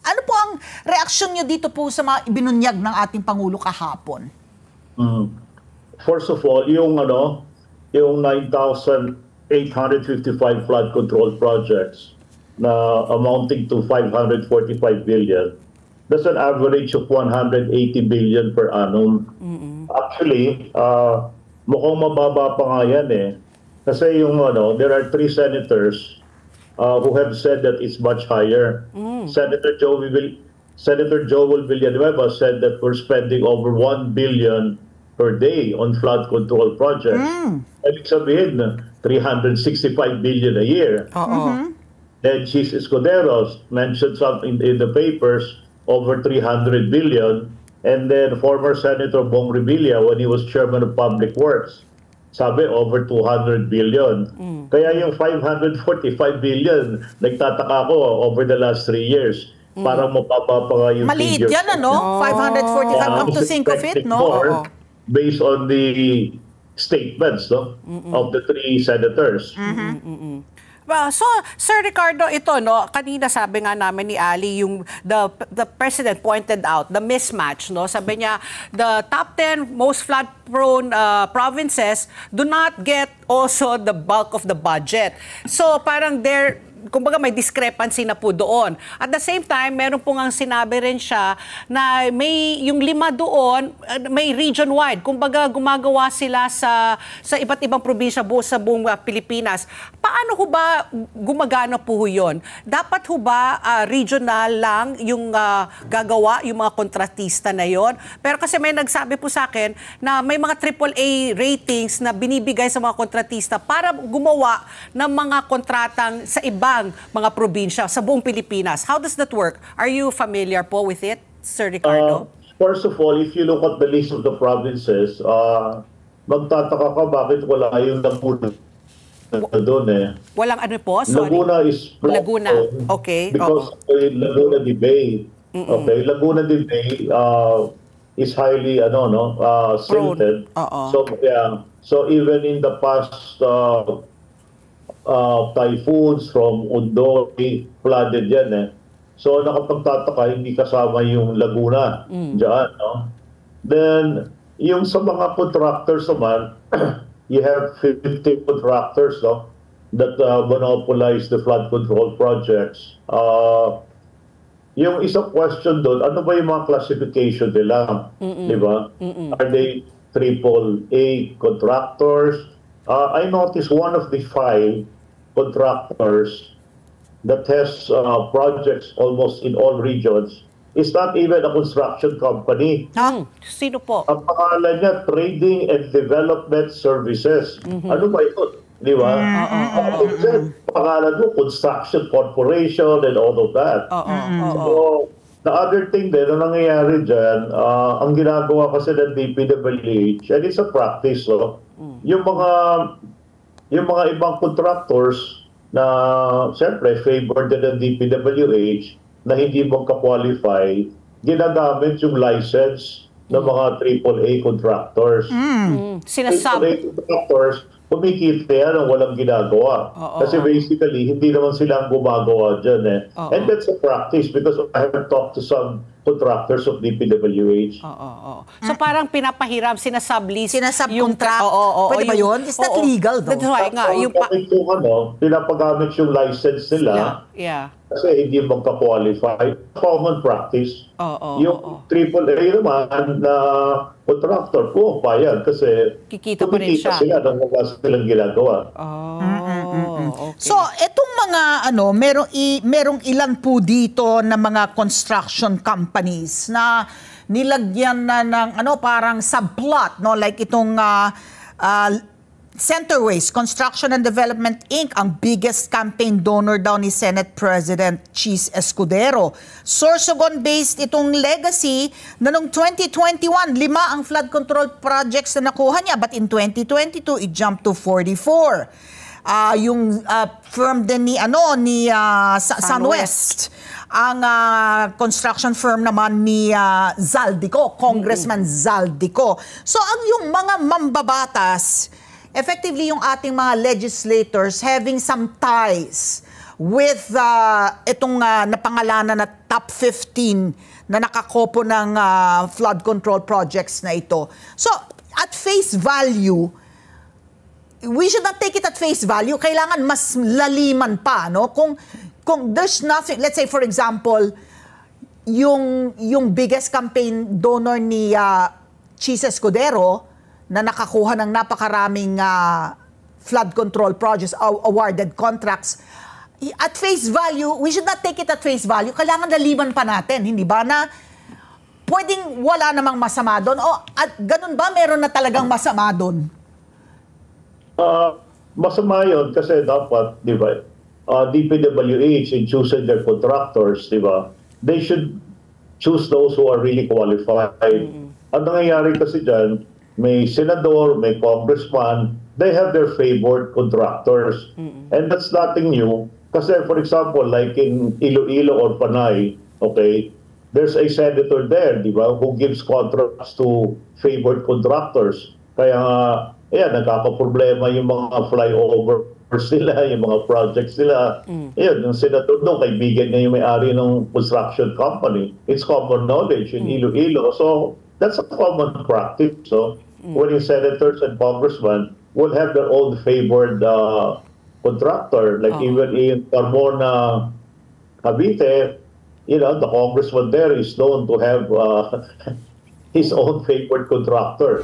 Ano po ang reaksyon nyo dito po sa mga ibinunyag ng ating Pangulo kahapon? First of all, yung 9,855 flood control projects na amounting to 545 billion, that's an average of 180 billion per annum. Actually, mukhang mababa pa nga yan eh. Kasi yung there are 3 senators who have said that it's much higher. Senator Joel Villanueva said that we're spending over 1 billion per day on flood control projects. Ibig sabihin, 365 billion a year. Then Chis Escudero mentioned something in the papers, over 300 billion. And then former Senator Bong Revilla, when he was chairman of Public Works, sabi over 200 billion. Kaya yung 545 billion, nagtataka ko over the last 3 years. Parang mapapa pa nga yung maliit figures. Yan, 545, come to think of it, no? Based on the statements of the 3 senators. Well, so, Sir Ricardo, ito, kanina sabi nga namin ni Ali, yung the President pointed out the mismatch, sabi niya, the top 10 most flood-prone provinces do not get also the bulk of the budget. So, parang kumbaga may discrepancy na po doon. At the same time, meron po nga sinabi rin siya na may yung 5 doon, may region-wide. Kumbaga gumagawa sila sa iba't ibang probinsya sa buong Pilipinas. Paano ho ba gumagana po yun? Dapat ho ba regional lang yung gagawa, yung mga kontratista na yon? Pero kasi may nagsabi po sa akin na may mga AAA ratings na binibigay sa mga kontratista para gumawa ng mga kontratang sa ibang mga probinsya sa buong Pilipinas. How does that work? Are you familiar po with it, Sir Ricardo? First of all, if you look at the list of the provinces, magtataka ka bakit wala yung Laguna doon eh. Walang ano po? Sorry. Laguna is Laguna. Okay. Because Laguna de Bay. Okay, Laguna de Bay is highly silted. So even in the past typhoons from Ondoy, flooded yan eh. So nakapagtataka, hindi kasama yung Laguna dyan, Then, yung sa mga contractors naman, you have 50 contractors that monopolize the flood control projects. Yung isang question doon, ano ba yung mga classification nila? Di ba? Are they AAA contractors? I noticed one of the 5 contractors that has projects almost in all regions is not even a construction company. Sino po? Ang pangalan niya, Trading and Development Services. Ano ba ito? Di ba? Pangalan mo, Construction Corporation and all of that. So, the other thing din na nangyayari dyan, ang ginagawa kasi ng DPWH, and it's a practice, yung mga ibang contractors na siyempre favored din ng DPWH na hindi magka-qualify, ginagamit yung license ng mga AAA contractors. AAA contractors, kumikita yan ang walang ginagawa. Kasi basically, hindi naman sila ang gumagawa dyan eh. And that's a practice because I have talked to some contractors of DPWH. So parang pinapahiram, sinasublease. Sinasubcontract. Pwede ba yun? Is that legal though? That's why nga. Pinapagamit yung license nila. Yeah. Kasi hindi magka-qualify. Common practice. Yung AAA naman na contractor, payag kasi kikita pa rin siya. Sila nang wala silang ginagawa. Okay. So, etong mga merong ilan po dito na mga construction companies na nilagyan na ng parang subplot, like itong Centerways Construction and Development Inc., ang biggest campaign donor daw ni Senate President Chis Escudero. Sorsogon-based itong legacy na noong 2021, 5 ang flood control projects na nakuha niya, but in 2022, it jumped to 44. Yung firm din ni Sunwest. Ang construction firm naman ni Zaldico, Congressman Zaldico. So ang yung mga mambabatas, effectively yung ating mga legislators having some ties with itong napangalanan na top 15 na nakakopo ng flood control projects na ito. So, at face value, we should not take it at face value. Kailangan mas laliman pa, no? Kung there's nothing, let's say for example, yung biggest campaign donor ni Chis Escudero na nakakuha ng napakaraming flood control projects, awarded contracts, at face value, we should not take it at face value. Kailangan laliman pa natin, hindi ba, na pwedeng wala namang masama doon? O at ganun ba, meron na talagang masama doon? Masama yun kasi dapat, di ba, DPWH in choosing their contractors, di ba, they should choose those who are really qualified. Ang nangyayari kasi dyan, may senador, may congressman, they have their favored contractors. And that's nothing new. Kasi for example, like in Iloilo or Panay, okay, there's a senator there, di ba, who gives contracts to favored contractors. Kaya, ayan, nagkakaproblema yung mga flyovers nila, yung mga projects nila. Ayan, yung senator doon, kaibigan niya yung may-ari ng construction company. It's common knowledge in Iloilo. So, that's a common practice. So, when yung senators and congressmen will have their own favored contractor, like even in Carmona, Cavite, you know, the congressman there is known to have his own favored contractor.